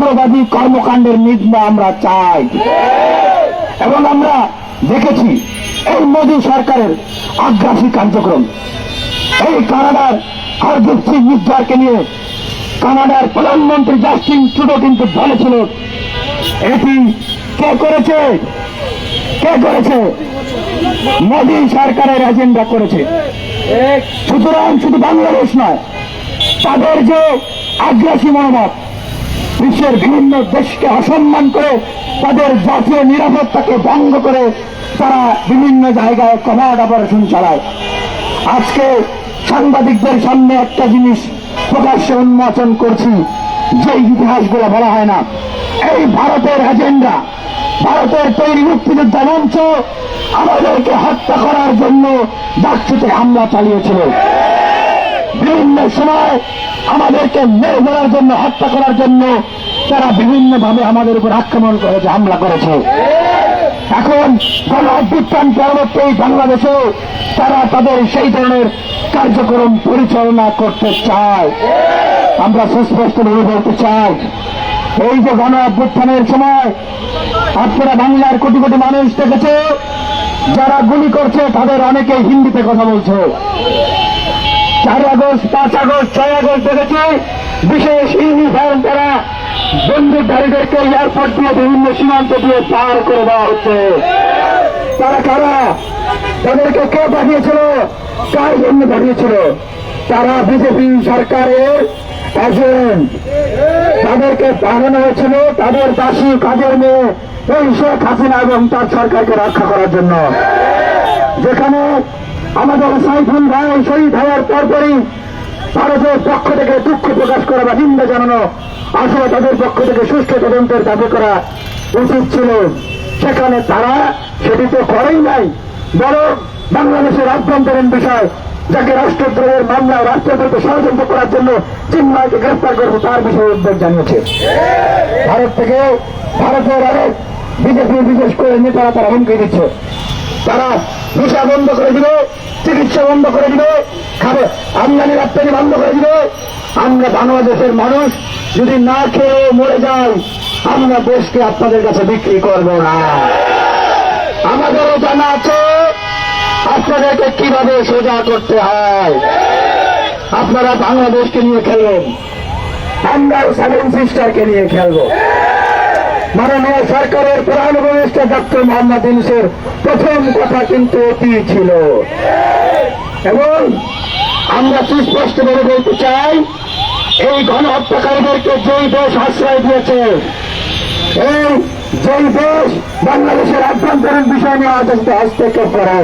উগ্রবাদী কর্মকাণ্ডের নিন্দা আমরা চাই। এবং আমরা দেখেছি এই মোদী সরকারের আগ্রাসী কার্যক্রম। এই কানাডার হরদীপ সিং নির্ভরকে নিয়ে কানাডার প্রধানমন্ত্রী জাস্টিন ট্রুডো কিন্তু বলেছিল, এটি কে করেছে? কে করেছে? মোদী সরকারের এজেন্ডা করেছে। সুতরাং শুধু বাংলাদেশ নয়, তাদের যে আগ্রাসী মনোভাব, বিশ্বের বিভিন্ন দেশকে অসম্মান করে তাদের জাতীয় নিরাপত্তাকে ভঙ্গ করে তারা বিভিন্ন জায়গায় কভার্ট অপারেশন চালায়। আজকে সাংবাদিকদের সামনে একটা জিনিস প্রকাশ্যে উন্মোচন করছি, যে ইতিহাসগুলো বলা হয় না। এই ভারতের এজেন্ডা, ভারতের তৈরি মুক্তিযোদ্ধা মঞ্চ আমাদেরকে হত্যা করার জন্য ডাকসুতে হামলা চালিয়েছিল। বিভিন্ন সময় আমাদেরকে মেরে ফেলার জন্য, হত্যা করার জন্য তারা বিভিন্নভাবে আমাদের উপর আক্রমণ করেছে, হামলা করেছে। এখন গণ অভ্যুত্থান পরবর্তী বাংলাদেশে তারা তাদের সেই ধরনের কার্যক্রম পরিচালনা করতে চায়। আমরা সুস্পষ্টভাবে বলতে চাই, এই যে গণ অভ্যুত্থানের সময় আপনারা বাংলার কোটি কোটি মানুষ দেখেছে, যারা গুলি করছে তাদের অনেকে হিন্দিতে কথা বলছে। 4 আগস্ট, 5 আগস্ট, 6 আগস্ট দেখেছি বিশেষ ইউনিফর্ম তারা বন্দুকধারীদেরকে এয়ারপোর্ট দিয়ে বিভিন্ন সীমান্ত দিয়ে পার করে দেওয়া হচ্ছে। তারা কারা? তাদেরকে কে পাঠিয়েছিল? কার জন্য পাঠিয়েছিল? তারা বিজেপি সরকারের এজেন্ট। তাদেরকে পাঠানো হয়েছিল তাদের দাসী কাজের মেয়ে এই শেখ হাসিনা এবং তার সরকারকে রক্ষা করার জন্য। যেখানে আমাদের সাইফুল ভাই শহীদ হওয়ার পরপরই ভারতের পক্ষ থেকে দুঃখ প্রকাশ করা বা নিন্দা জানানো, আসলে তাদের পক্ষ থেকে সুষ্ঠু তদন্তের দাবি করা উচিত ছিল। সেখানে তারা সেটি তো করেই নাই, বরং বাংলাদেশের আভ্যন্তরীণ বিষয়, যাকে রাষ্ট্রদ্রোহের মামলায় রাষ্ট্রদ্রোহকে ষড়যন্ত্র করার জন্য চিন্ময়কে গ্রেফতার করবে তার বিষয়ে উদ্বেগ জানিয়েছে। ভারত থেকে ভারতের অনেক বিজেপি বিশেষ করে নেতারা তারা হুমকি দিচ্ছে, তারা ভিসা বন্ধ করে দিবে, চিকিৎসা বন্ধ করে দিবে, খাবে আমদানি রপ্তানি বন্ধ করে দিবে। আমরা বাংলাদেশের মানুষ যদি না খেয়ে মরে যাই, আমরা দেশকে আপনাদের কাছে বিক্রি করব না। আমাদেরও জানা আছে আপনাদেরকে কিভাবে সোজা করতে হয়। আপনারা বাংলাদেশকে নিয়ে খেলবেন, আমরাও 7 সিস্টারকে নিয়ে খেলব। মাননীয় সরকারের প্রধান উপদেষ্টা ডক্টর মোহাম্মদ ইউনূসের প্রথম কথা কিন্তু এটি ছিল। এবং আমরা সুস্পষ্টভাবে বলতে চাই, এই গণহত্যাকারীদেরকে যেই দেশ আশ্রয় দিয়েছে, এই যেই দেশ বাংলাদেশের আভ্যন্তরীণ বিষয় নিয়ে হস্তক্ষেপ করে,